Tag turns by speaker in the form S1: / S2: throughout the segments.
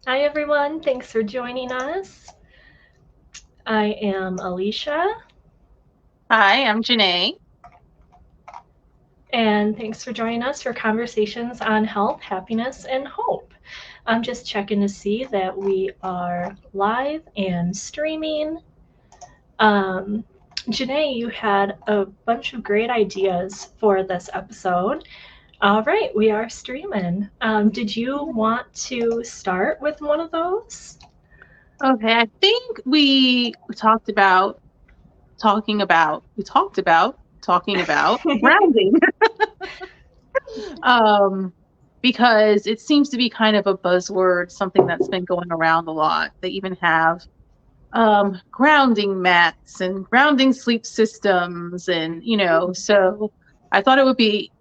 S1: Hi, everyone. Thanks for joining us. I am Alicia,
S2: Hi, I'm Janae.
S1: and thanks for joining us for conversations on health, happiness, and hope. I'm just checking to see that we are live and streaming. Um, Janae, you had a bunch of great ideas for this episode. All right, we are streaming. Did you want to start with one of those?
S2: Okay, I think we talked about talking about grounding. Um, because it seems to be kind of a buzzword, something that's been going around a lot. They even have grounding mats and grounding sleep systems and so I thought it would be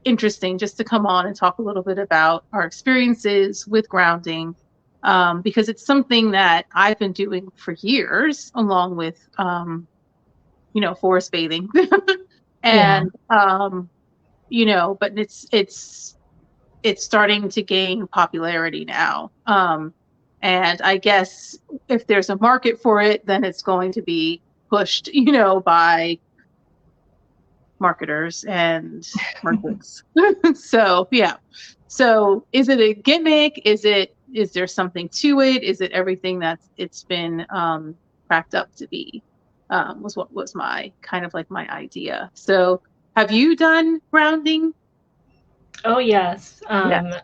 S2: interesting just to come on and talk a little bit about our experiences with grounding, because it's something that I've been doing for years, along with, forest bathing,
S1: Yeah.
S2: and but it's starting to gain popularity now. And I guess if there's a market for it, then it's going to be pushed, by marketers and merchants. So yeah. So is it a gimmick? Is there something to it? Is it everything that's it's been cracked up to be? Was what was my kind of like my idea. So have you done grounding?
S1: Oh, yes.
S2: Yeah.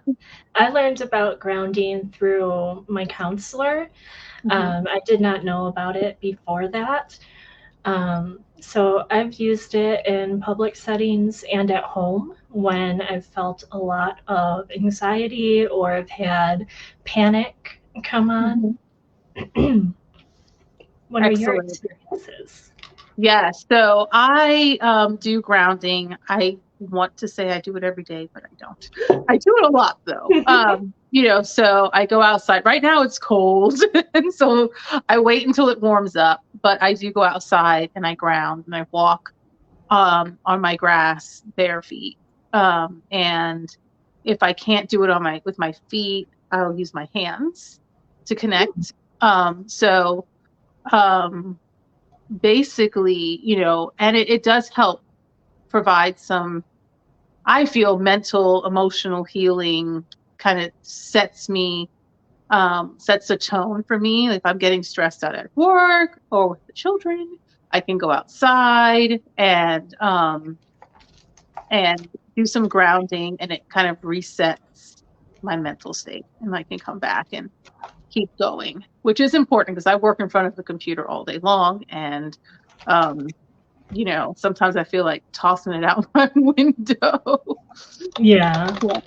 S1: I learned about grounding through my counselor.
S2: Hmm.
S1: I did not know about it before that. So I've used it in public settings and at home when I've felt a lot of anxiety or I've had panic come on.
S2: Hmm.
S1: What are your
S2: Excellent.
S1: experiences?
S2: Yeah, so I do grounding. I want to say I do it every day, but I don't. I do it a lot though. So I go outside. Right now it's cold, and so I wait until it warms up, but I do go outside and I ground and I walk on my grass bare feet. And if I can't do it on my with my feet, I'll use my hands to connect. So um basically, and it does help provide some, I feel, mental, emotional healing, kind of sets a tone for me. If I'm getting stressed out at work or with the children, I can go outside and do some grounding, and it kind of resets my mental state, and I can come back and keep going, which is important because I work in front of the computer all day long, and um sometimes I feel like tossing it out my window.
S1: Yeah.
S2: Yeah.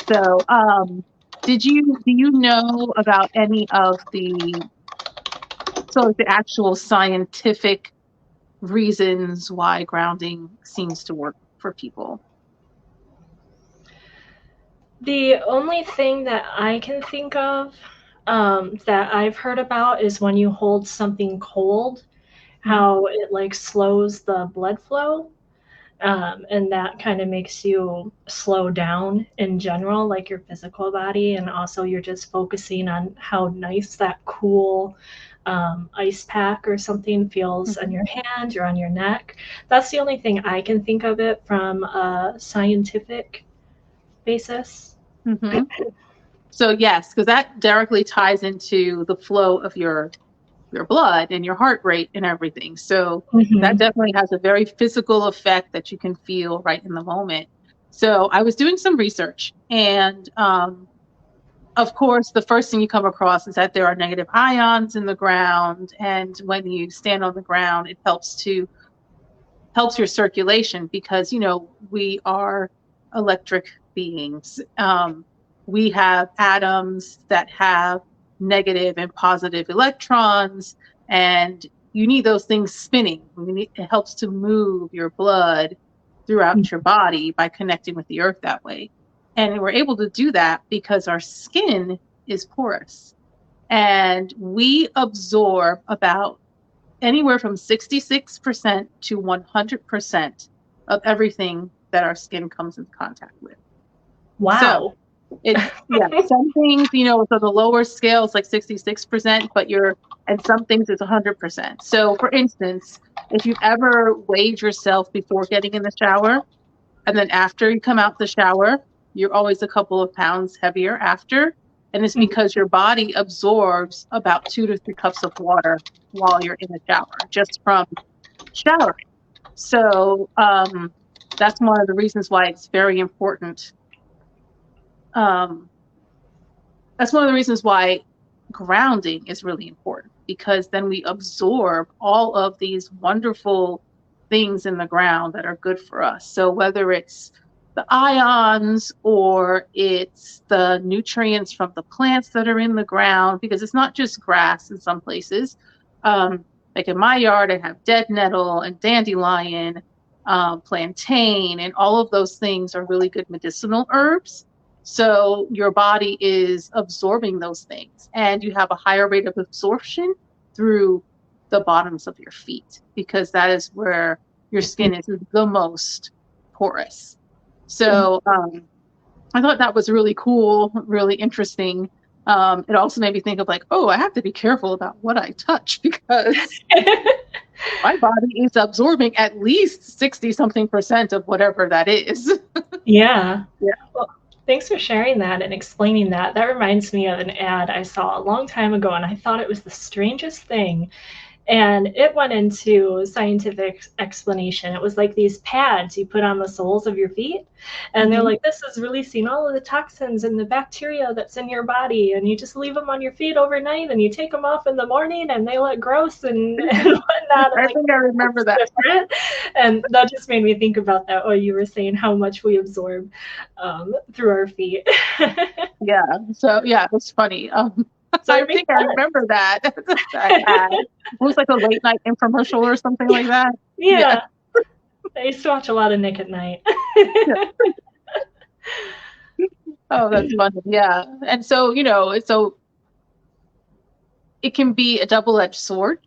S2: So, do you know about any of the actual scientific reasons why grounding seems to work for people?
S1: The only thing that I can think of that I've heard about is when you hold something cold,
S2: Mhm.
S1: how it like slows the blood flow. And that kind of makes you slow down in general, like your physical body, and also you're just focusing on how nice that cool ice pack or something feels on
S2: Mhm.
S1: your hand or on your neck. That's the only thing I can think of it from a scientific basis.
S2: Mhm. So yes, because that directly ties into the flow of your blood and your heart rate and everything. So that
S1: Mm-hmm.
S2: definitely has a very physical effect that you can feel right in the moment. So I was doing some research, and of course, the first thing you come across is that there are negative ions in the ground, and when you stand on the ground, it helps your circulation because we are electric beings. We have atoms that have negative and positive electrons, and you need those things spinning. It helps to move your blood throughout your body by connecting with the earth that way. And we're able to do that because our skin is porous, and we absorb about anywhere from 66% to 100% of everything that our skin comes into contact with. So,
S1: Wow.
S2: Some things, so the lower scale is like 66%, and some things it's 100%. So for instance, if you've ever weighed yourself before getting in the shower, and then after you come out the shower, you're always a couple of pounds heavier after. And it's because your body absorbs about 2 to 3 cups of water while you're in the shower, just from showering. So that's one of the reasons why it's very important. That's one of the reasons why grounding is really important, because then we absorb all of these wonderful things in the ground that are good for us. So whether it's the ions or it's the nutrients from the plants that are in the ground, because it's not just grass in some places. Like in my yard, I have dead nettle and dandelion, plantain, and all of those things are really good medicinal herbs. So your body is absorbing those things, and you have a higher rate of absorption through the bottoms of your feet, because that is where your skin is the most porous. So I thought that was really cool, really interesting. It also made me think of like, I have to be careful about what I touch, because my body is absorbing at least 60-something% of whatever that is.
S1: Yeah. Well, thanks for sharing that and explaining that. That reminds me of an ad I saw a long time ago, and I thought it was the strangest thing. And it went into scientific explanation. It was like these pads you put on the soles of your feet. And they're like, this is releasing all of the toxins and the bacteria that's in your body. And you just leave them on your feet overnight, and you take them off in the morning, and they look gross and whatnot.
S2: I think I remember that.
S1: Different. And that just made me think about that. Oh, you were saying how much we absorb through our feet.
S2: Yeah. So, yeah, it's funny. So I think I remember that. It was like a late night infomercial or something like that.
S1: Yeah. I used to watch a lot of Nick at Night.
S2: Oh, that's funny. Yeah. And so, so it can be a double-edged sword,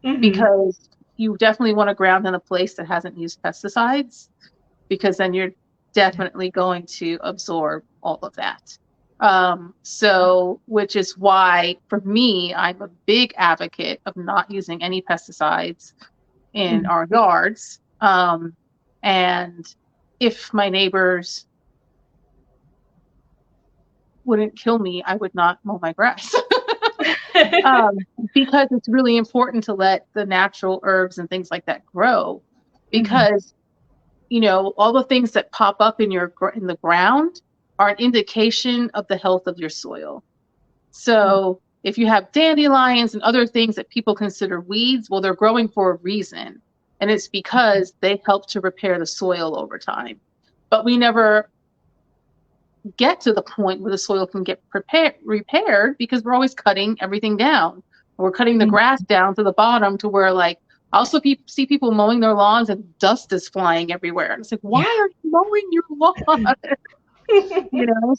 S2: because you definitely want to ground in a place that hasn't used pesticides, because then you're definitely going to absorb all of that. So, which is why, for me, I'm a big advocate of not using any pesticides in our yards. And if my neighbors wouldn't kill me, I would not mow my grass. Because it's really important to let the natural herbs and things like that grow, because, all the things that pop up in the ground are an indication of the health of your soil. So if you have dandelions and other things that people consider weeds, well, they're growing for a reason. And it's because they help to repair the soil over time. But we never get to the point where the soil can get repaired, because we're always cutting everything down. We're cutting the grass down to the bottom, to where, like, I also see people mowing their lawns and dust is flying everywhere. And it's like, why are you mowing your lawn?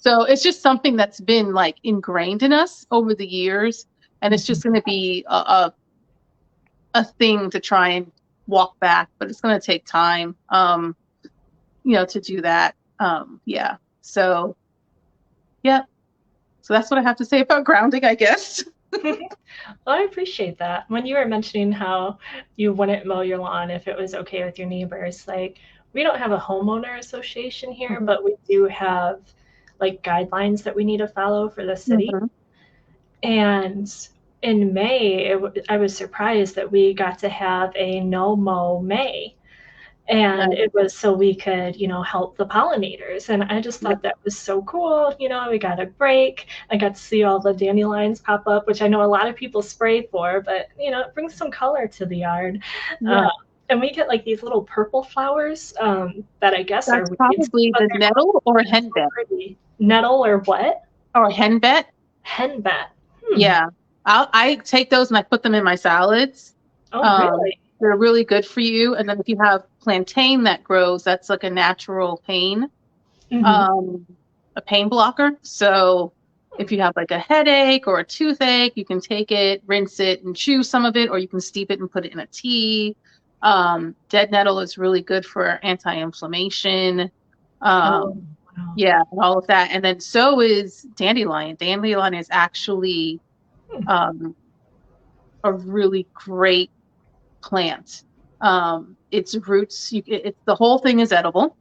S2: So it's just something that's been like ingrained in us over the years, and it's just going to be a thing to try and walk back, but it's going to take time, to do that. So that's what I have to say about grounding, I guess.
S1: Well, I appreciate that. When you were mentioning how you wouldn't mow your lawn if it was okay with your neighbors, like, we don't have a homeowner association here, but we do have like guidelines that we need to follow for the city. And in May, I was surprised that we got to have a no mow May. And it was so we could, help the pollinators. And I just thought that was so cool. We got a break. I got to see all the dandelions pop up, which I know a lot of people spray for, but, it brings some color to the yard. And we get like these little purple flowers that I guess
S2: That's are probably the nettle or henbit.
S1: Nettle or what?
S2: Or henbit.
S1: Henbit.
S2: Yeah, I take those and I put them in my salads.
S1: Oh, really?
S2: They're really good for you. And then if you have plantain that grows, that's like a natural pain, a pain blocker. So if you have like a headache or a toothache, you can take it, rinse it, and chew some of it, or you can steep it and put it in a tea. Dead nettle is really good for anti-inflammation.
S1: Wow.
S2: Yeah, and all of that. And then so is dandelion. Dandelion is actually
S1: Hmm.
S2: um, a really great plant. Its roots, the whole thing is edible,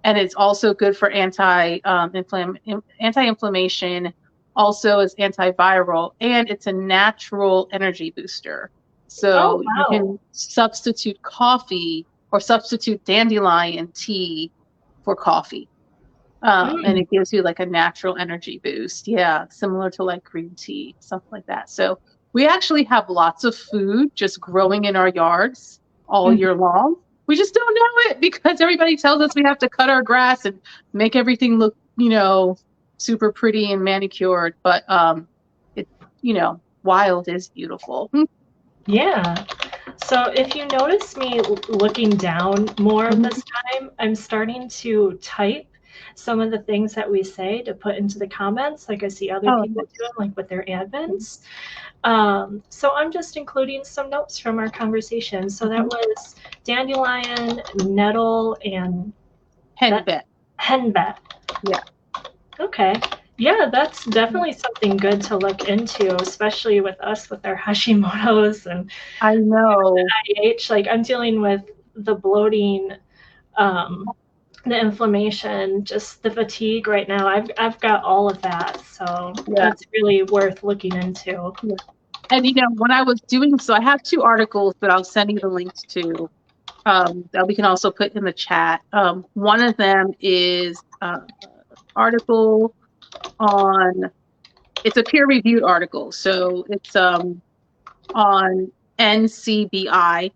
S2: and it's also good for anti-inflammation. Also, is antiviral, and it's a natural energy booster.
S1: Oh,
S2: So you
S1: wow.
S2: can substitute coffee or substitute dandelion tea for coffee. And
S1: Mm.
S2: it gives you like a natural energy boost. Yeah, similar to like green tea, something like that. So we actually have lots of food just growing in our yards all
S1: Mhm.
S2: year long. We just don't know it because everybody tells us we have to cut our grass and make everything look, super pretty and manicured. But it, wild is beautiful.
S1: Yeah. So if you notice me looking down more
S2: Mhm.
S1: this time, I'm starting to type some of the things that we say to put into the comments, like I see other
S2: Oh,
S1: people doing,
S2: nice.
S1: like with their
S2: Mhm.
S1: admins. So I'm just including some notes from our conversation. So that
S2: Mhm.
S1: was dandelion, nettle, and that
S2: Henbit.
S1: henbit.
S2: Yeah,
S1: Okay. Yeah, that's definitely something good to look into, especially with us with our Hashimoto's and
S2: I know.
S1: IH. Like I'm dealing with the bloating, um, the inflammation, just the fatigue right now. I've got all of that, so
S2: Yeah.
S1: that's really worth looking into.
S2: Yeah. And when I was doing so, I have two articles that I'll send you the links to that we can also put in the chat. One of them is article on it's a peer-reviewed article, so it's on NCBI,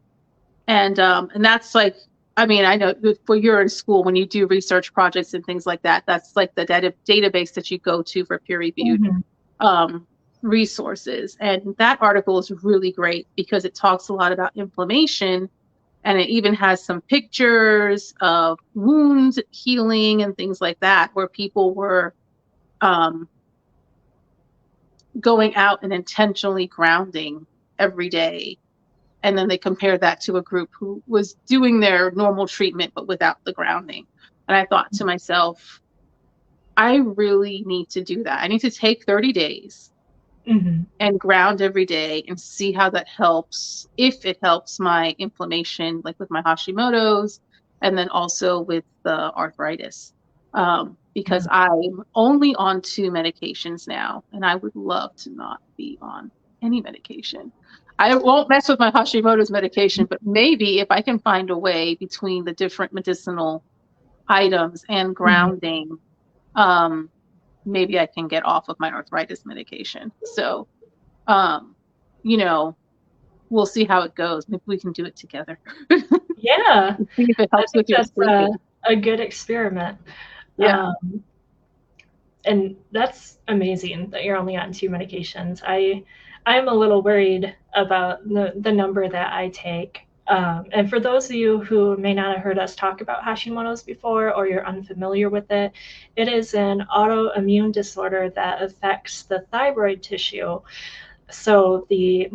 S2: and that's like I mean I know for you're in school when you do research projects and things like that, that's like the database that you go to for peer-reviewed
S1: Mhm.
S2: um, resources. And that article is really great because it talks a lot about inflammation and it even has some pictures of wound healing and things like that, where people were um, going out and intentionally grounding every day. And then they compared that to a group who was doing their normal treatment but without the grounding. And I thought to myself, I really need to do that. I need to take 30 days
S1: Mhm.
S2: and ground every day and see how that helps, if it helps my inflammation, like with my Hashimoto's, and then also with the arthritis. Because
S1: Yeah.
S2: I'm only on two medications now, and I would love to not be on any medication. I won't mess with my Hashimoto's medication, but maybe if I can find a way between the different medicinal items and
S1: Mhm.
S2: grounding, um, maybe I can get off of my arthritis medication. So, um, you know, we'll see how it goes. Maybe we can do it together.
S1: Yeah,
S2: See if it
S1: I
S2: helps
S1: think
S2: with your
S1: that's
S2: sleeping.
S1: a good experiment.
S2: Yeah.
S1: Um, and that's amazing that you're only on two medications. I'm a little worried about the number that I take. And for those of you who may not have heard us talk about Hashimoto's before or you're unfamiliar with it, it is an autoimmune disorder that affects the thyroid tissue. So the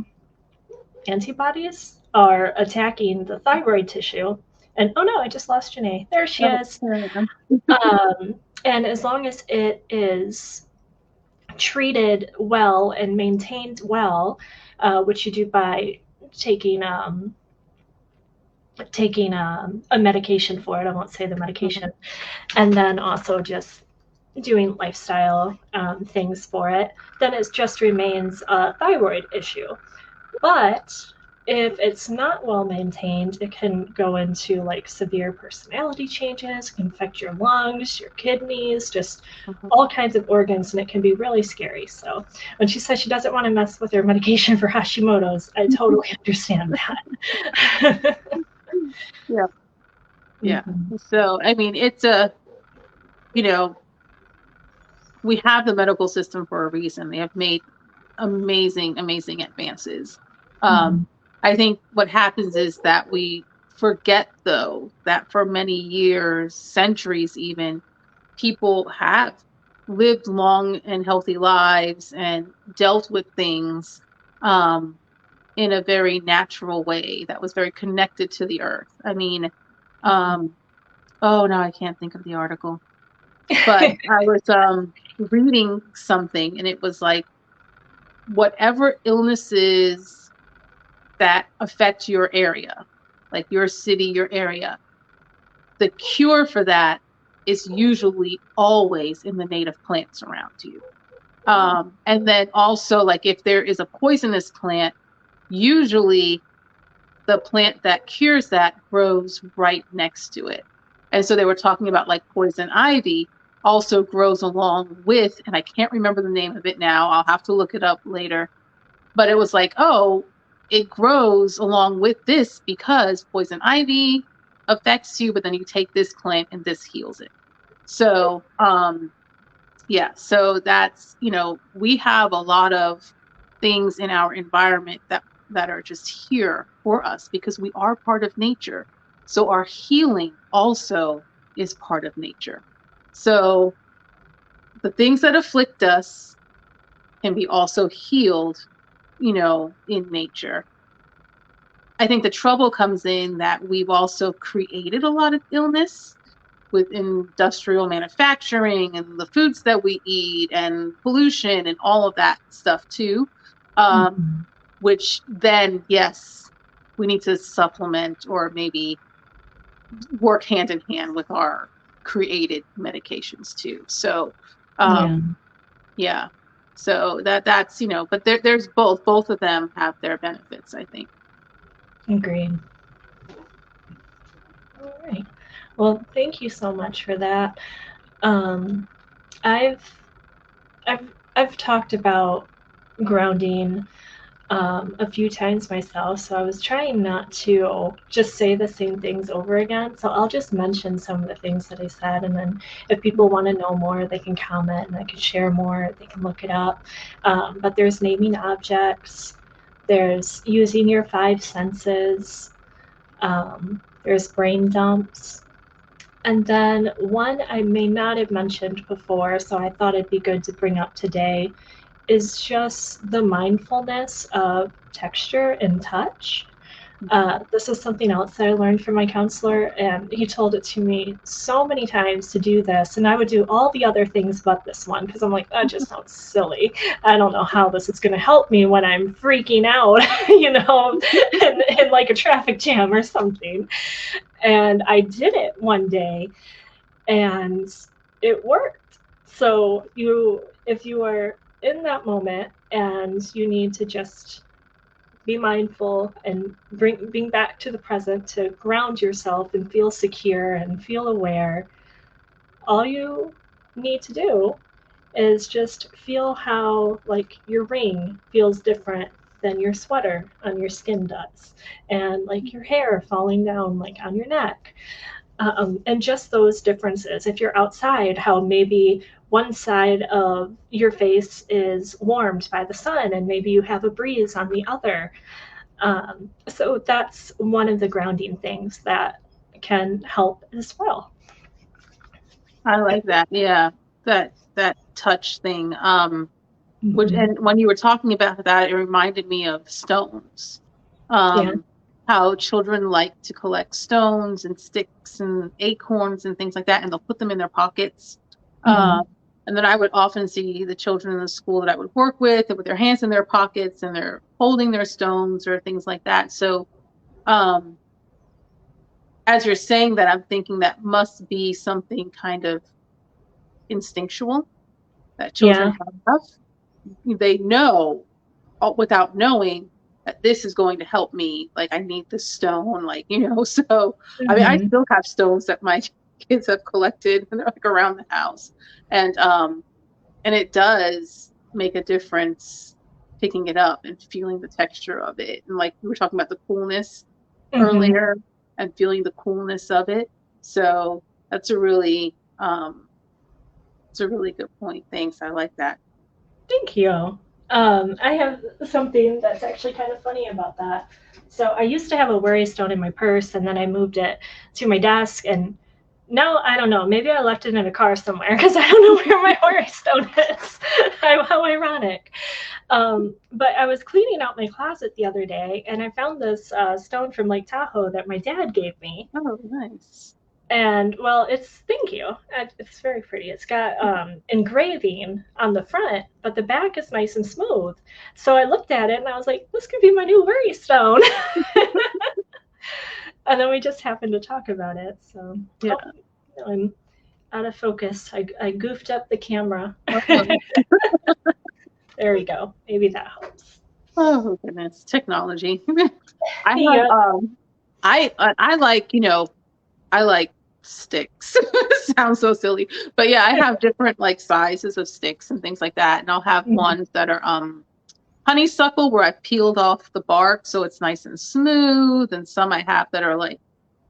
S1: antibodies are attacking the thyroid tissue. And oh no, I just lost Janae. There she
S2: Oh,
S1: is.
S2: there I am.
S1: And as long as it is treated well and maintained well, which you do by taking a medication for it. I won't say the
S2: Mhm.
S1: medication, and then also just doing lifestyle things for it. Then it just remains a thyroid issue. But if it's not well maintained, it can go into like severe personality changes, can affect your lungs, your kidneys, just
S2: Mhm.
S1: all kinds of organs, and it can be really scary. So when she says she doesn't want to mess with her medication for Hashimoto's, I totally understand that.
S2: Yeah. Yeah.
S1: Mhm.
S2: So, I mean, it's you know, we have the medical system for a reason. They have made amazing, amazing advances. Um,
S1: Mhm.
S2: I think what happens is that we forget, though, that for many years, centuries even, people have lived long and healthy lives and dealt with things um, in a very natural way that was very connected to the earth. I mean,
S1: Mhm.
S2: oh no, I can't think of the article. But I was reading something, and it was like, whatever illnesses that affect your area, like your city, your area, the cure for that is usually always in the native plants around you. And then also, like, if there is a poisonous plant, usually the plant that cures that grows right next to it. And so they were talking about like poison ivy also grows along with, and I can't remember the name of it now, I'll have to look it up later. But it was like, oh, it grows along with this because poison ivy affects you, but then you take this plant and this heals it. So, yeah, so that's, we have a lot of things in our environment that are just here for us because we are part of nature. So our healing also is part of nature. So the things that afflict us can be also healed, in nature. I think the trouble comes in that we've also created a lot of illness with industrial manufacturing and the foods that we eat and pollution and all of that stuff too. Which then, yes, we need to supplement or maybe work hand in hand with our created medications too. So, yeah. So that's, but there's both of them have their benefits, I think.
S1: Agreed. All right. Well, thank you so much for that. I've talked about grounding a few times myself, so I was trying not to just say the same things over again. So I'll just mention some of the things that I said, and then if people want to know more, they can comment and I can share more. They can look it up. But there's naming objects. There's using your 5 senses. There's brain dumps. And then one I may not have mentioned before, so I thought it'd be good to bring up today, is just the mindfulness of texture and touch. This is something else that I learned from my counselor, and he told it to me so many times to do this, and I would do all the other things but this one because I'm like, that just sounds silly. I don't know how this is going to help me when I'm freaking out, in like a traffic jam or something. And I did it one day, and it worked. So if you are in that moment and you need to just be mindful and being back to the present to ground yourself and feel secure and feel aware, all you need to do is just feel how like your ring feels different than your sweater on your skin does, and like your hair falling down like on your neck. And just those differences. If you're outside, how maybe one side of your face is warmed by the sun and maybe you have a breeze on the other. So that's one of the grounding things that can help as well.
S2: I like that. Yeah. That touch thing. Which, and when you were talking about that, it reminded me of stones. How children like to collect stones and sticks and acorns and things like that, and they'll put them in their pockets. And then I would often see the children in the school that I would work with their hands in their pockets and they're holding their stones or things like that. So, as you're saying that, I'm thinking that must be something kind of instinctual that children have. They know without knowing that this is going to help me. Like, I need this stone, so I mean, I still have stones that my kids have collected and they're like around the house. And it does make a difference picking it up and feeling the texture of it. And like we were talking about the coolness earlier and feeling the coolness of it. So that's a really good point. Thanks. I like that.
S1: Thank you. I have something that's actually kind of funny about that. So I used to have a worry stone in my purse, and then I moved it to my desk, and now I don't know. Maybe I left it in a car somewhere because I don't know where my worry stone is. How ironic. But I was cleaning out my closet the other day, and I found this stone from Lake Tahoe that my dad gave me.
S2: Oh, nice.
S1: And well, thank you. It's very pretty. It's got engraving on the front, but the back is nice and smooth. So I looked at it and I was like, this could be my new worry stone. And then we just happened to talk about it. So
S2: Yeah.
S1: oh, I'm out of focus. I goofed up the camera. There we go. Maybe that helps.
S2: Oh goodness, technology. I have
S1: Yeah.
S2: I like, I like sticks. Sounds so silly. But yeah, I have different like sizes of sticks and things like that. And I'll have ones that are honeysuckle where I've peeled off the bark so it's nice and smooth. And some I have that are like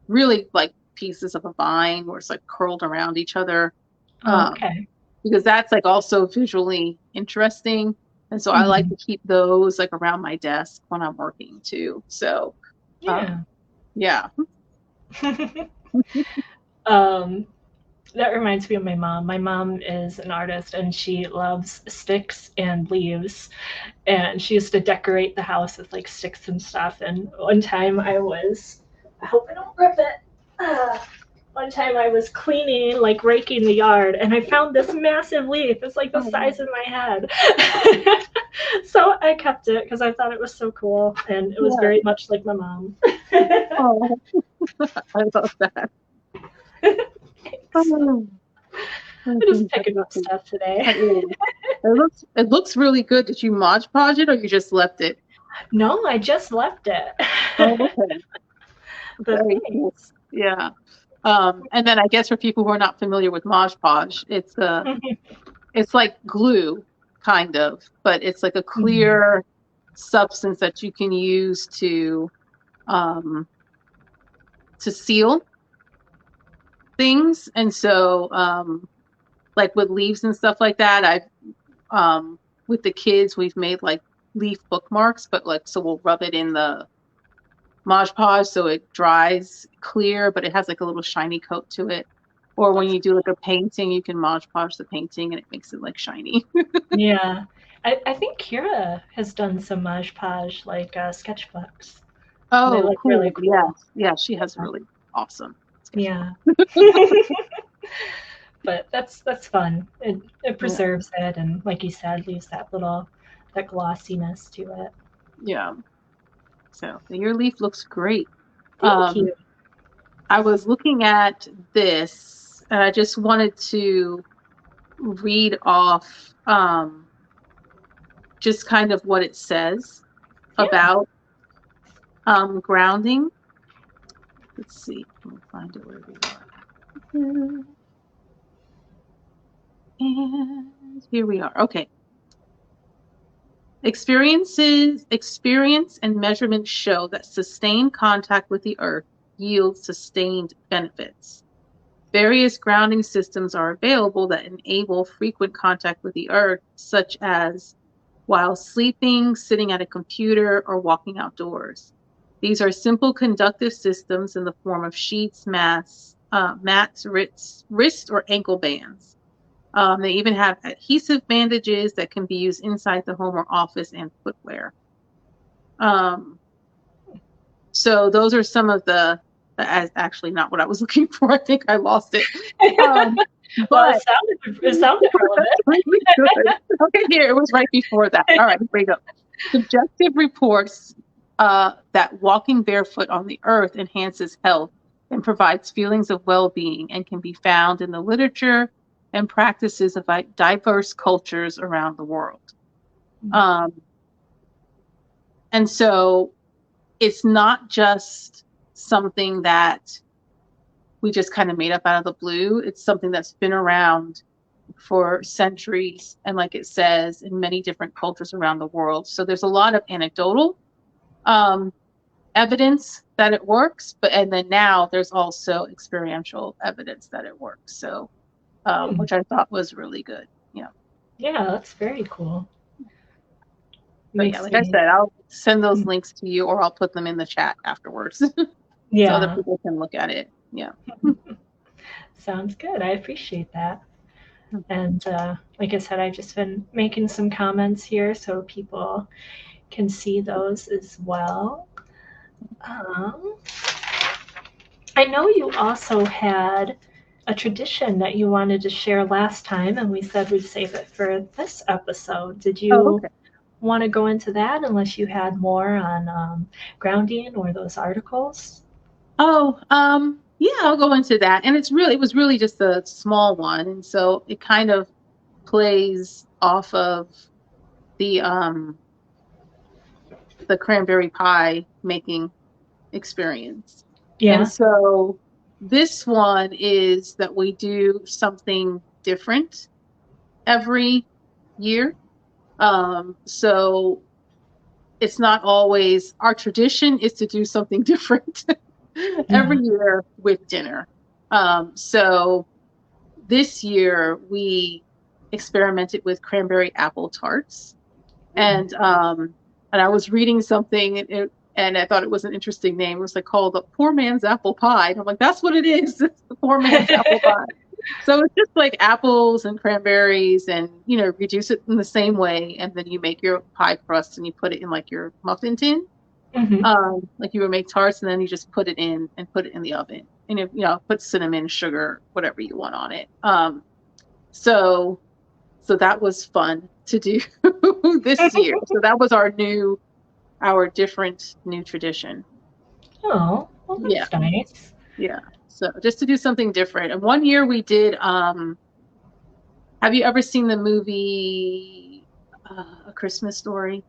S2: really like pieces of a vine where it's like curled around each other.
S1: Okay.
S2: Because that's like also visually interesting. And so I like to keep those like around my desk when I'm working too. So
S1: Yeah.
S2: yeah.
S1: That reminds me of my mom. My mom is an artist and she loves sticks and leaves. And she used to decorate the house with like sticks and stuff. And one time I hope I don't rip it. One time I was cleaning, like raking the yard, and I found this massive leaf. It's like the size of my head. So I kept it because I thought it was so cool, and it was very much like my mom.
S2: Oh, I love that.
S1: I'm just picking up stuff today.
S2: It looks really good. Did you Mod Podge it or you just left it?
S1: No, I just left it.
S2: Oh, okay. Very cool. Yeah. And then I guess for people who are not familiar with Mod Podge, it's like glue, kind of, but it's like a clear substance that you can use to seal things. And so like with leaves and stuff like that, I've with the kids we've made like leaf bookmarks, but like so we'll rub it in the Mod Podge so it dries clear, but it has like a little shiny coat to it. Or when you do like a painting, you can Mod Podge the painting and it makes it like shiny.
S1: Yeah. I think Kira has done some Mod Podge like sketchbooks.
S2: Oh,
S1: look
S2: cool.
S1: really cool.
S2: Yeah, she has really awesome
S1: Yeah. But that's fun. It preserves it, and like you said, leaves that glossiness to it.
S2: Yeah. So your leaf looks great.
S1: Thank you.
S2: I was looking at this and I just wanted to read off just kind of what it says about grounding. Let's see. Let me find it where we are. And here we are. Okay. Experience and measurements show that sustained contact with the earth yields sustained benefits. Various grounding systems are available that enable frequent contact with the earth, such as while sleeping, sitting at a computer, or walking outdoors. These are simple conductive systems in the form of sheets, mats, wrist or ankle bands. They even have adhesive bandages that can be used inside the home or office and footwear. So those are some of actually not what I was looking for. I think I lost it.
S1: But it sounded relevant.
S2: Okay, here, it was right before that. All right, here we go. Subjective reports that walking barefoot on the earth enhances health and provides feelings of well-being and can be found in the literature and practices of diverse cultures around the world. And so it's not just something that we just kind of made up out of the blue. It's something that's been around for centuries. And like it says, in many different cultures around the world. So there's a lot of anecdotal evidence that it works, and then now there's also experiential evidence that it works. So, which I thought was really good. Yeah.
S1: Yeah, that's very cool.
S2: But yeah, like I said, I'll send those links to you, or I'll put them in the chat afterwards.
S1: Yeah.
S2: So other people can look at it. Yeah.
S1: Sounds good. I appreciate that. And like I said, I've just been making some comments here so people can see those as well. I know you also had a tradition that you wanted to share last time, and we said we'd save it for this episode. Did
S2: Oh,
S1: you
S2: okay.
S1: want to go into that unless you had more on grounding or those articles?
S2: Oh, yeah, I'll go into that. And it was really just a small one. And so it kind of plays off of the um the cranberry pie making experience. And
S1: Yeah.
S2: so this one is that we do something different every year. So it's not always our tradition is to do something different
S1: Yeah.
S2: every year with dinner. So this year we experimented with cranberry apple tarts, and I was reading something, and I thought it was an interesting name. It was like called the poor man's apple pie. And I'm like, that's what it is. It's the poor man's apple pie. So it's just like apples and cranberries, and reduce it in the same way, and then you make your pie crust and you put it in like your muffin tin,
S1: Hmm.
S2: like you would make tarts, and then you just put it in and put it in the oven, and put cinnamon, sugar, whatever you want on it. So so that was fun to do this year. So that was our different new tradition.
S1: Oh, well,
S2: Yeah,
S1: that's nice.
S2: yeah. So just to do something different. And one year we did. Have you ever seen the movie A Christmas Story? Where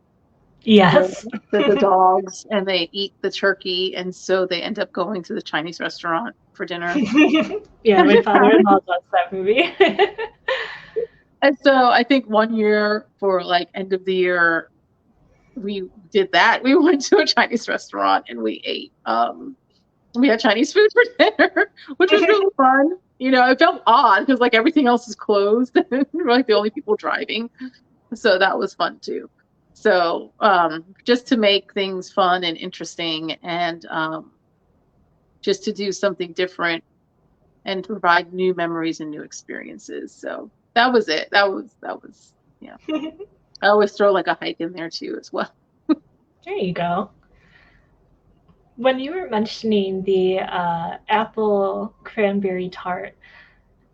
S1: Yes.
S2: the dogs and they eat the turkey, and so they end up going to the Chinese restaurant for dinner.
S1: Yeah, my father-in-law loves that movie.
S2: And so I think one year for like end of the year, we did that. We went to a Chinese restaurant and we ate. We had Chinese food for dinner, which was really fun. It felt odd because like everything else is closed. We're like the only people driving. So that was fun too. So just to make things fun and interesting, and just to do something different and provide new memories and new experiences. So that was it. That was yeah. I always throw like a hike in there too as well.
S1: There you go. When you were mentioning the apple cranberry tart,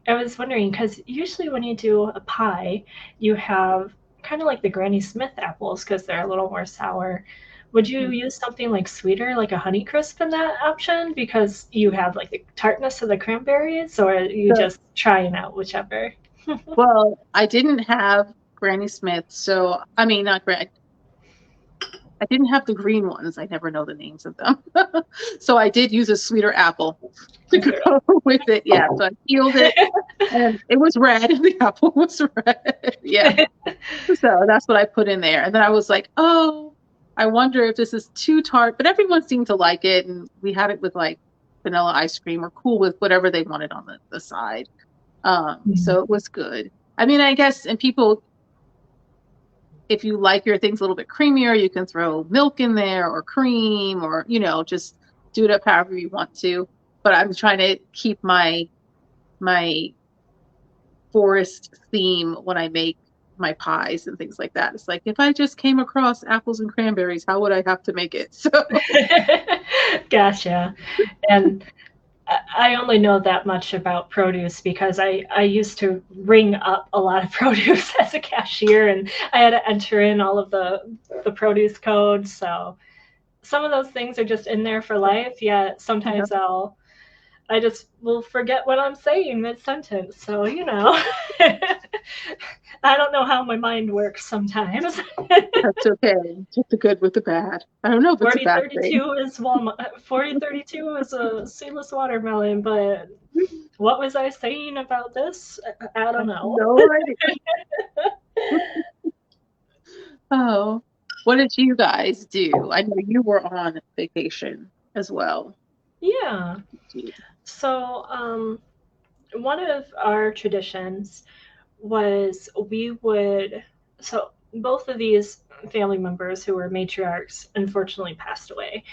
S1: I was wondering because usually when you do a pie, you have kind of like the Granny Smith apples because they're a little more sour. Would you use something like sweeter, like a Honeycrisp in that option because you have like the tartness of the cranberries, or are you
S2: So,
S1: just trying out whichever?
S2: well, I didn't have Granny Smith, so I mean not Granny. I didn't have the green ones. I never know the names of them. So I did use a sweeter apple to go with it. Yeah. So I peeled it and it was red. The apple was red. Yeah. So that's what I put in there. And then I was like, oh, I wonder if this is too tart, but everyone seemed to like it. And we had it with like vanilla ice cream or cool with whatever they wanted on the side. So it was good. I mean, I guess, and people, if you like your things a little bit creamier, you can throw milk in there or cream, or just do it up however you want to. But I'm trying to keep my forest theme when I make my pies and things like that. It's like if I just came across apples and cranberries, how would I have to make it? So
S1: Gotcha. And I only know that much about produce because I used to ring up a lot of produce as a cashier, and I had to enter in all of the produce codes. So some of those things are just in there for life. Yet sometimes I just will forget what I'm saying mid sentence. So I don't know how my mind works sometimes.
S2: that's okay. Take the good with the bad. I don't know if it's a bad thing.
S1: 4032 is Walmart. 4032 is a seedless watermelon, but what was I saying about this? I don't know.
S2: No idea. Oh, what did you guys do? I know you were on vacation as well.
S1: Yeah. So, one of our traditions was we would, so both of these family members who were matriarchs unfortunately passed away.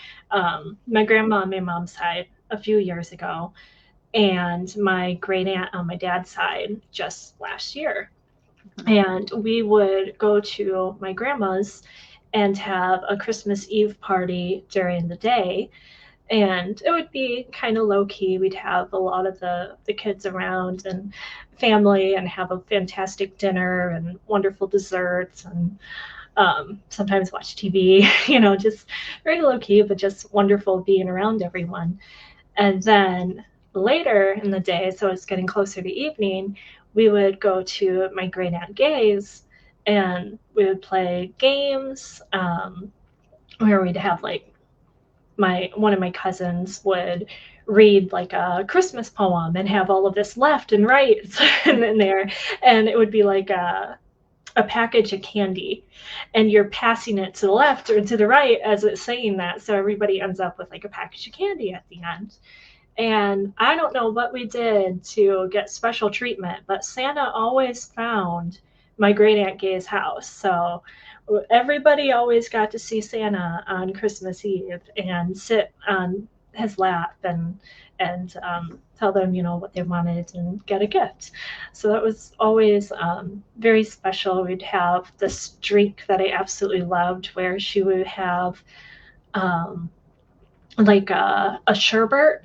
S1: My grandma on my mom's side a few years ago, and my great aunt on my dad's side just last year. And we would go to my grandma's and have a Christmas Eve party during the day. And it would be kind of low key. We'd have a lot of the kids around and family and have a fantastic dinner and wonderful desserts and sometimes watch TV, just very low key, but just wonderful being around everyone. And then later in the day, so it's getting closer to evening, we would go to my great aunt Gay's and we would play games where we'd have like one of my cousins would read like a Christmas poem and have all of this left and right in there, and it would be like a package of candy, and you're passing it to the left or to the right as it's saying that, so everybody ends up with like a package of candy at the end. And I don't know what we did to get special treatment, but Santa always found my great aunt Gay's house. So everybody always got to see Santa on Christmas Eve and sit on his lap and tell them, what they wanted and get a gift. So that was always very special. We'd have this drink that I absolutely loved, where she would have like a sherbet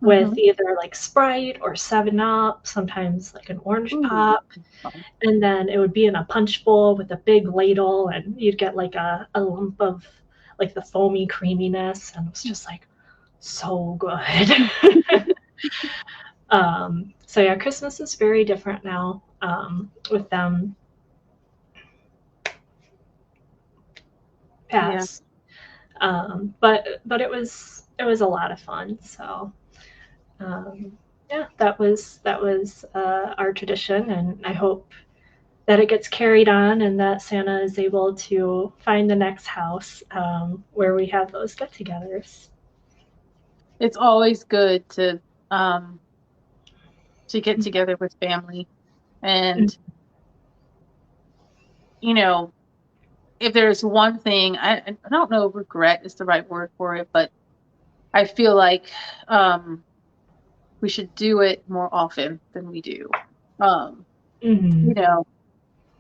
S1: with either like Sprite or 7-Up, sometimes like an orange pop. And then it would be in a punch bowl with a big ladle, and you'd get like a lump of like the foamy creaminess, and it was just like so good. So yeah, Christmas is very different now with them past. Yeah. But it was a lot of fun. So yeah, that was our tradition, and I hope that it gets carried on and that Santa is able to find the next house where we have those get-togethers.
S2: It's always good to get together with family, and if there's one thing, I don't know if regret is the right word for it, but I feel like we should do it more often than we do.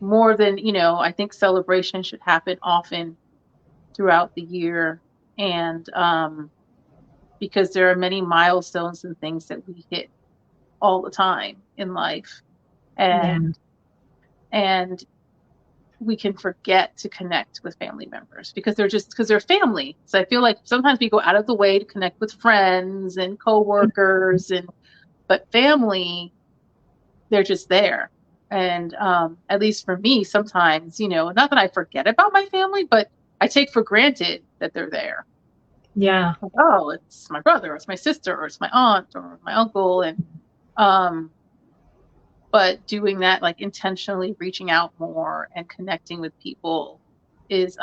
S2: More than, I think celebration should happen often throughout the year. And because there are many milestones and things that we hit all the time in life. And we can forget to connect with family members because they're family. So I feel like sometimes we go out of the way to connect with friends and coworkers, but family, they're just there. And at least for me, sometimes, not that I forget about my family, but I take for granted that they're there.
S1: Yeah.
S2: Like, oh, it's my brother, or it's my sister, or it's my aunt, or my uncle, and but doing that, like intentionally reaching out more and connecting with people is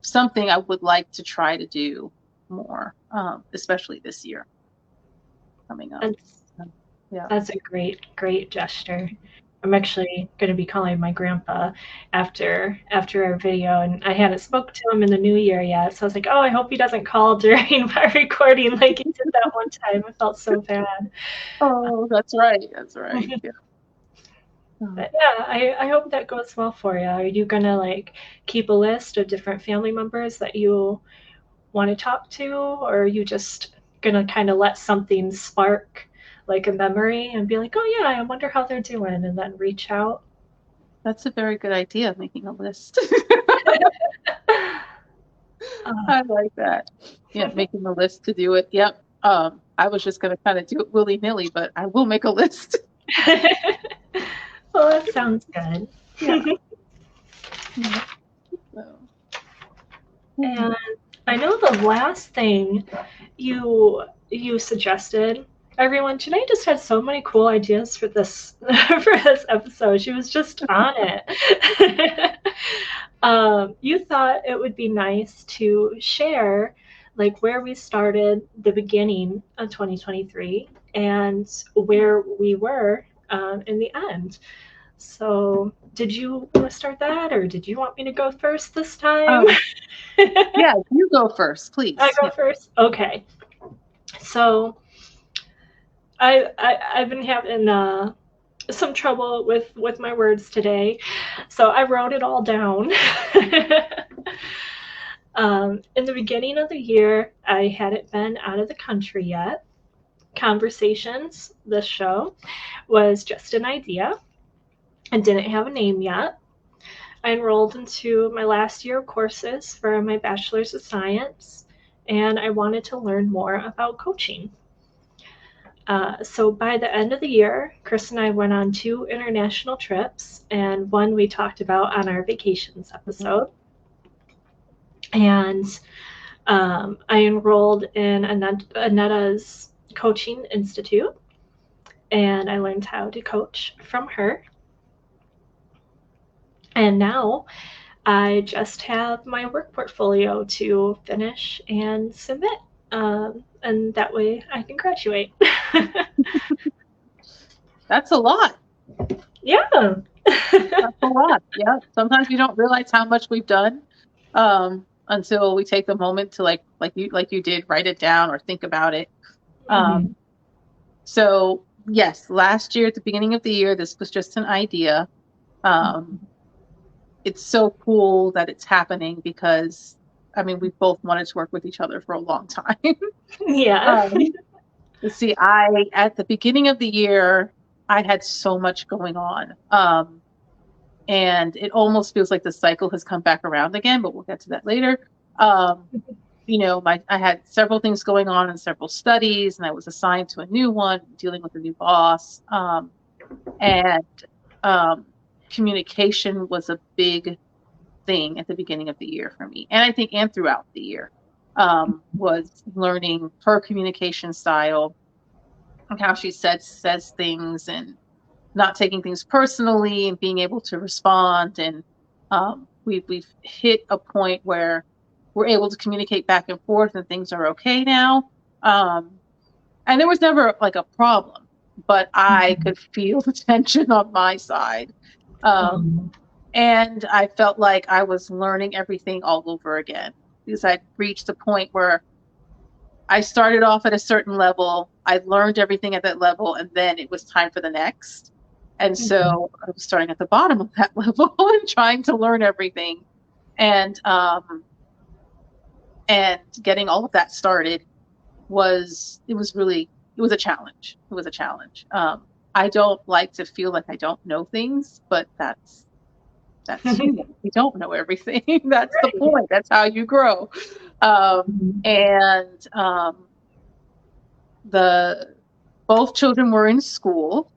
S2: something I would like to try to do more, especially this year coming up.
S1: That's a great gesture. I'm actually going to be calling my grandpa after our video, and I hadn't spoke to him in the new year yet. So I was like, oh, I hope he doesn't call during my recording like he did that one time. I felt so bad.
S2: Oh, that's right. Yeah.
S1: But yeah, I hope that goes well for you. Are you gonna like keep a list of different family members that you want to talk to, or are you just gonna kind of let something spark like a memory and be like, oh yeah, I wonder how they're doing, and then reach out?
S2: That's a very good idea, making a list. I like that. Yeah, making a list to do it. Yep. I was just going to kind of do it willy-nilly, but I will make a list.
S1: Well, that sounds good.
S2: Yeah.
S1: And I know the last thing you suggested, everyone, Janae just had so many cool ideas for this episode. She was just on it. You thought it would be nice to share like where we started the beginning of 2023 and where we were in the end. So did you want to start that, or did you want me to go first this time?
S2: Yeah, you go first, please.
S1: I go first? Okay. So I've been having some trouble with my words today, so I wrote it all down. In the beginning of the year, I hadn't been out of the country yet. Conversations, this show, was just an idea and didn't have a name yet. I enrolled into my last year of courses for my Bachelor's of Science, and I wanted to learn more about coaching. So by the end of the year, Chris and I went on 2 international trips, and one we talked about on our vacations episode. And I enrolled in Aneta's Coaching Institute, and I learned how to coach from her. And now I just have my work portfolio to finish and submit. And that way I can graduate.
S2: That's a lot.
S1: Yeah.
S2: That's a lot. Yeah. Sometimes we don't realize how much we've done until we take the moment to like you did, write it down or think about it. So yes, last year at the beginning of the year, this was just an idea. It's so cool that it's happening because I mean we both wanted to work with each other for a long time.
S1: Yeah.
S2: See, at the beginning of the year, I had so much going on. And it almost feels like the cycle has come back around again, but we'll get to that later. You know, I had several things going on in several studies, and I was assigned to a new one, dealing with a new boss. And communication was a big thing at the beginning of the year for me. And I think, and throughout the year, was learning her communication style and how she says things and not taking things personally and being able to respond. And we've hit a point where we're able to communicate back and forth and things are okay now. And there was never like a problem, but I could feel the tension on my side. And I felt like I was learning everything all over again because I'd reached a point where I started off at a certain level. I learned everything at that level, and then it was time for the next. And so I was starting at the bottom of that level and trying to learn everything. And getting all of that started was a challenge. It was a challenge. I don't like to feel like I don't know things, but that's you don't know everything. That's the point. That's how you grow. And both children were in school,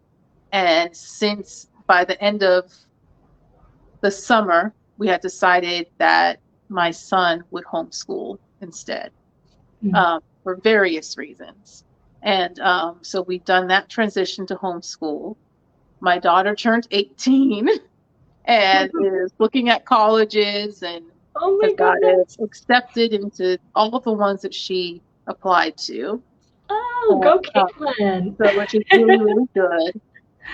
S2: and since by the end of the summer, we had decided that my son would homeschool instead, for various reasons. And so we've done that transition to homeschool. My daughter turned 18 and is looking at colleges and has got accepted into all of the ones that she applied to.
S1: Oh, go Caitlin!
S2: So which is really, really good.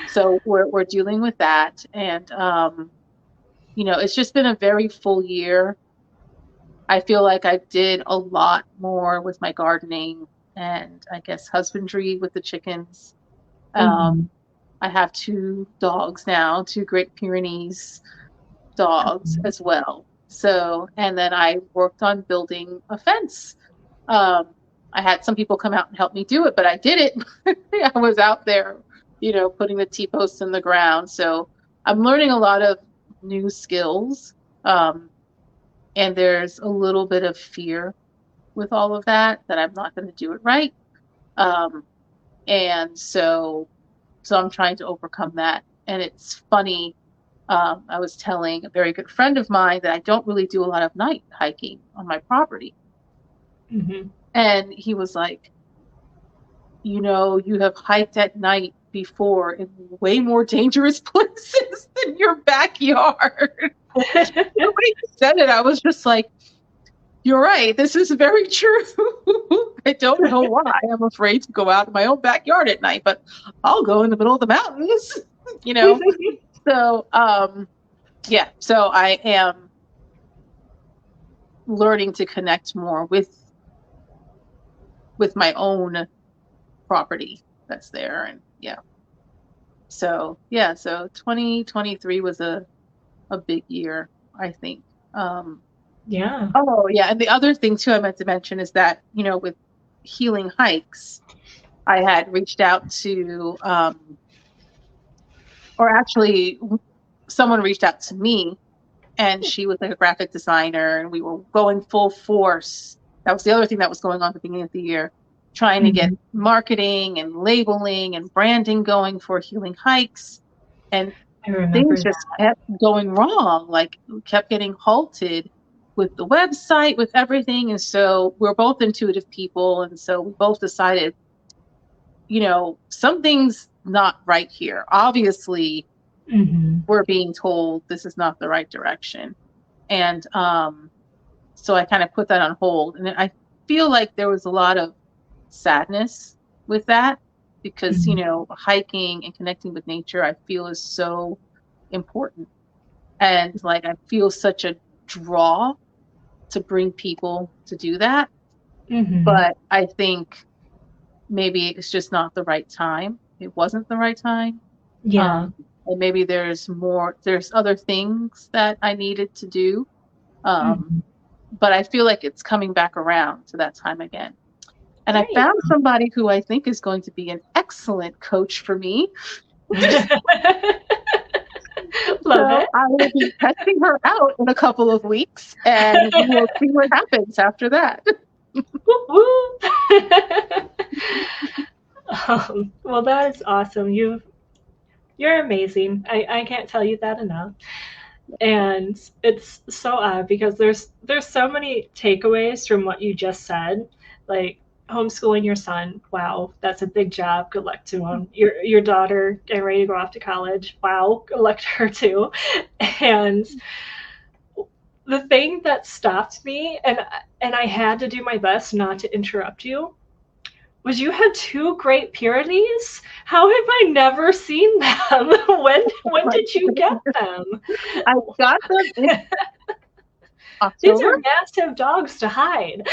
S2: So we're dealing with that, and you know, it's just been a very full year. I feel like I did a lot more with my gardening and I guess husbandry with the chickens. I have 2 dogs now, 2 Great Pyrenees dogs as well. So, and then I worked on building a fence. I had some people come out and help me do it, but I did it. I was out there, you know, putting the T-posts in the ground. So I'm learning a lot of new skills. And there's a little bit of fear with all of that I'm not going to do it right. And so I'm trying to overcome that. And it's funny. I was telling a very good friend of mine that I don't really do a lot of night hiking on my property. And he was like, you know, you have hiked at night before in way more dangerous places than your backyard. The way he said it, I was just like, you're right. This is very true. I don't know why I'm afraid to go out in my own backyard at night, but I'll go in the middle of the mountains, you know? So, yeah, so I am learning to connect more with my own property that's there. And yeah. So 2023 was a big year, I think.
S1: Yeah.
S2: Oh, yeah. And the other thing too I meant to mention is that, with healing hikes, I had reached out to, or actually, someone reached out to me, and she was like a graphic designer, and we were going full force. That was the other thing that was going on at the beginning of the year, trying to get
S1: Mhm.
S2: marketing and labeling and branding going for healing hikes. And
S1: I remember
S2: things
S1: that.
S2: just kept going wrong, like kept getting halted with the website, with everything. And so we're both intuitive people. And so we both decided, something's not right here. Obviously,
S1: Mhm.
S2: we're being told this is not the right direction. And so I kind of put that on hold. And I feel like there was a lot of sadness with that because,
S1: Mhm.
S2: hiking and connecting with nature, I feel is so important. And like, I feel such a draw to bring people to do that.
S1: Mhm.
S2: But I think maybe it's just not the right time. It wasn't the right time.
S1: Yeah.
S2: And maybe there's other things that I needed to do. Um,
S1: Mhm.
S2: but I feel like it's coming back around to that time again. And I
S1: There you
S2: found somebody who I think is going to be an excellent coach for me.
S1: go. Love
S2: So
S1: it.
S2: I will be testing her out in a couple of weeks, and we will see what happens after that.
S1: Whoop, whoop. Well, that is awesome. You're amazing. I can't tell you that enough. And it's so odd because there's so many takeaways from what you just said. Like homeschooling your son, wow, that's a big job. Good luck to him. Your daughter getting ready to go off to college, wow, good luck to her too. And the thing that stopped me, and I had to do my best not to interrupt you, was you had two Great Pyrenees. How have I never seen them? When
S2: Like,
S1: did you get them?
S2: I got them in
S1: These
S2: October.
S1: are massive dogs to hide.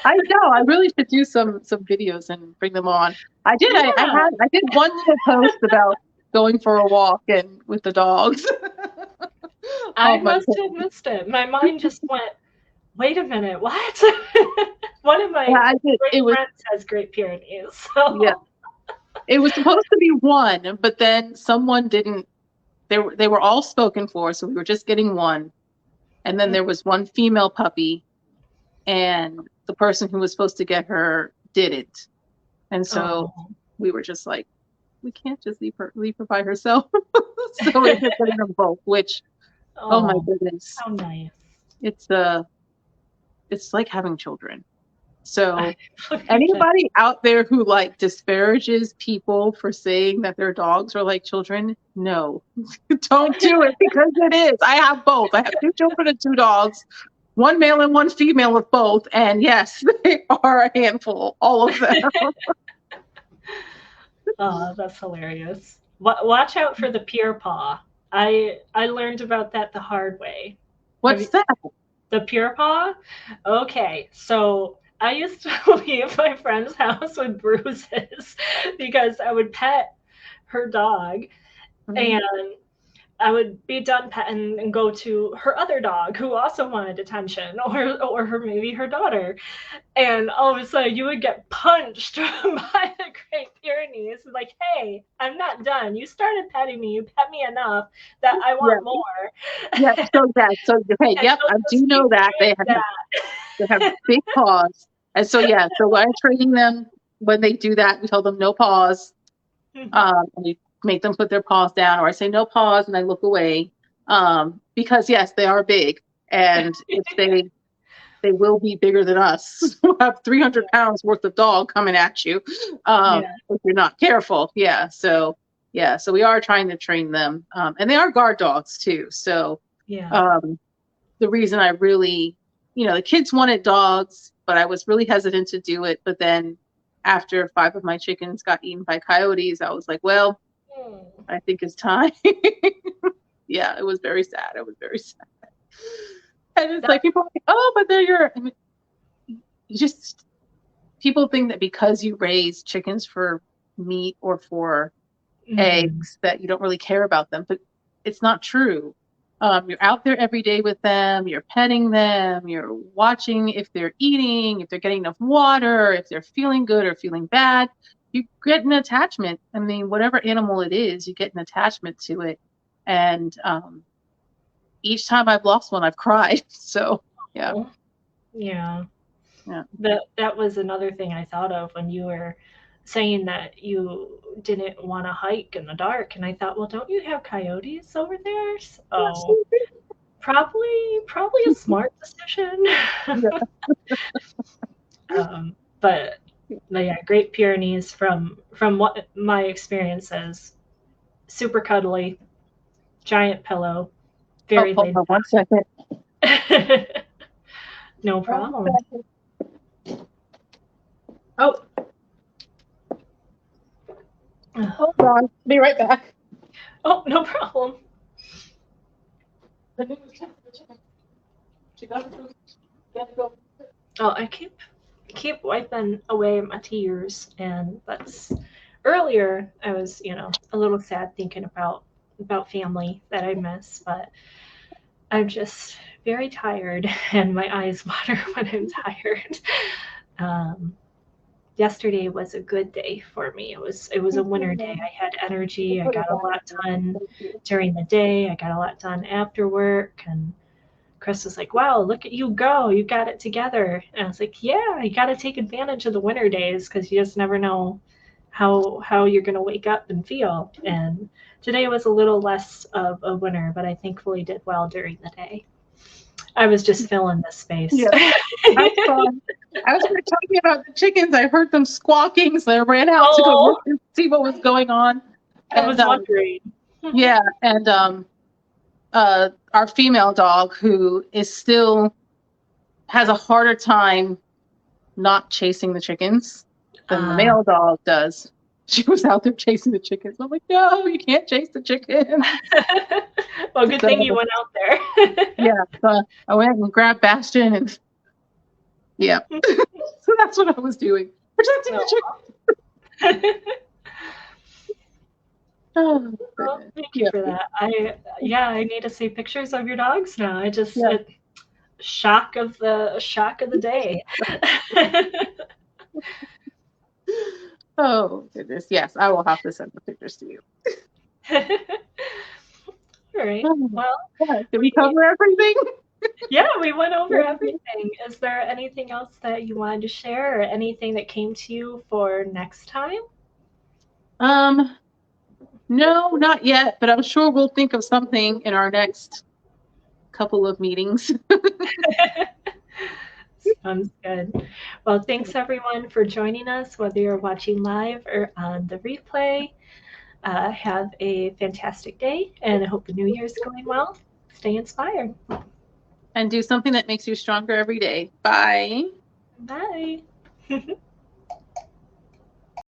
S2: I know. I really should do some videos and bring them on. I did.
S1: Yeah,
S2: I did one little post about going for a walk and with the dogs.
S1: I
S2: On my
S1: must have
S2: page.
S1: missed it. My mind just went, wait a minute, what? One of
S2: Yeah,
S1: my
S2: I did.
S1: great friends has Great Pyrenees.
S2: Yeah.
S1: So,
S2: It was supposed to be one, but then someone didn't. They were all spoken for, so we were just getting one. And then there was one female puppy, and the person who was supposed to get her didn't. And so
S1: oh.
S2: we were just like, we can't just leave her by herself. So we ended up getting them both, which, oh my
S1: Oh,
S2: goodness,
S1: how nice.
S2: it's it's like having children. So
S1: I believe it.
S2: anybody out there who like disparages people for saying that their dogs are like children, no, don't do it because it is. I have both. I have two children and two dogs, one male and one female with both. And yes, they are a handful, all of them.
S1: Oh, that's hilarious. Watch out for the pier paw. I learned about that the hard way. Have
S2: What's
S1: you,
S2: that?
S1: the pure paw? Okay, so I used to leave my friend's house with bruises because I would pet her dog
S2: Mhm.
S1: and I would be done petting and go to her other dog who also wanted attention, or her maybe her daughter, and all of a sudden you would get punched by the Great Pyrenees. Like, hey, I'm not done. You started petting me. You pet me enough that I
S2: Yeah,
S1: want more.
S2: yeah. So yeah, so okay,
S1: And
S2: yep, I
S1: you'll
S2: do
S1: just keep
S2: know that
S1: doing
S2: they have
S1: that.
S2: big paws, and so yeah, so when I'm training them, when they do that, we tell them no paws. And we make them put their paws down, or I say no paws, and I look away. Because yes, they are big, and if they will be bigger than us. We'll have 300 pounds worth of dog coming at you,
S1: Yeah,
S2: if you're not careful. So we are trying to train them, and they are guard dogs too. So
S1: yeah.
S2: um, the reason I really, the kids wanted dogs, but I was really hesitant to do it. But then after 5 of my chickens got eaten by coyotes, I was like, well,
S1: Hmm.
S2: I think it's time. Yeah, it was very sad. It was very sad. And it's
S1: That,
S2: like people are like, oh, but they're your. I mean, you just people think that because you raise chickens for meat or for
S1: mhm.
S2: eggs that you don't really care about them, but it's not true. You're out there every day with them, you're petting them, you're watching if they're eating, if they're getting enough water, if they're feeling good or feeling bad. You get an attachment. I mean, whatever animal it is, you get an attachment to it. And each time I've lost one, I've cried. So, yeah.
S1: Yeah.
S2: Yeah.
S1: That was another thing I thought of when you were saying that you didn't want to hike in the dark, and I thought, well, don't you have coyotes over there? So probably a smart decision. But yeah, Great Pyrenees from what my experience says, super cuddly, giant pillow, very
S2: hold
S1: laid
S2: on 1 second.
S1: back. No problem. Oh.
S2: Hold on. Be right back.
S1: Oh, no problem. Oh, I keep wiping away my tears, and that's earlier I was, a little sad thinking about family that I miss, but I'm just very tired and my eyes water when I'm tired. Yesterday was a good day for me. It was a winter day. I had energy. I got a lot done during the day. I got a lot done after work, and Chris was like, "Wow, look at you go! You got it together." And I was like, "Yeah, you got to take advantage of the winter days because you just never know how you're gonna wake up and feel." And today was a little less of a winter, but I thankfully did well during the day. I was just filling the space.
S2: Yeah, that's fun. As we were talking about the chickens, I heard them squawking, so I ran out to go look and see what was going on.
S1: I was wondering.
S2: Yeah, and our female dog, who is still has a harder time not chasing the chickens than the male dog does. She was out there chasing the chickens. I'm like, no, you can't chase the chickens.
S1: Well, good thing you went out there.
S2: Yeah, so I went and grabbed Bastion, and yeah. So that's what I was doing, protecting the chickens.
S1: Oh, well, thank you for that. I need to see pictures of your dogs now. I just shock of the day.
S2: Oh goodness, yes, I will have to send the pictures to you.
S1: All right. Well,
S2: did we cover everything?
S1: Yeah, we went over everything. Is there anything else that you wanted to share, or anything that came to you for next time?
S2: No, not yet, but I'm sure we'll think of something in our next couple of meetings.
S1: Sounds good. Well, thanks everyone for joining us, whether you're watching live or on the replay. Have a fantastic day, and I hope the new year's going well. Stay inspired.
S2: And do something that makes you stronger every day. Bye.
S1: Bye.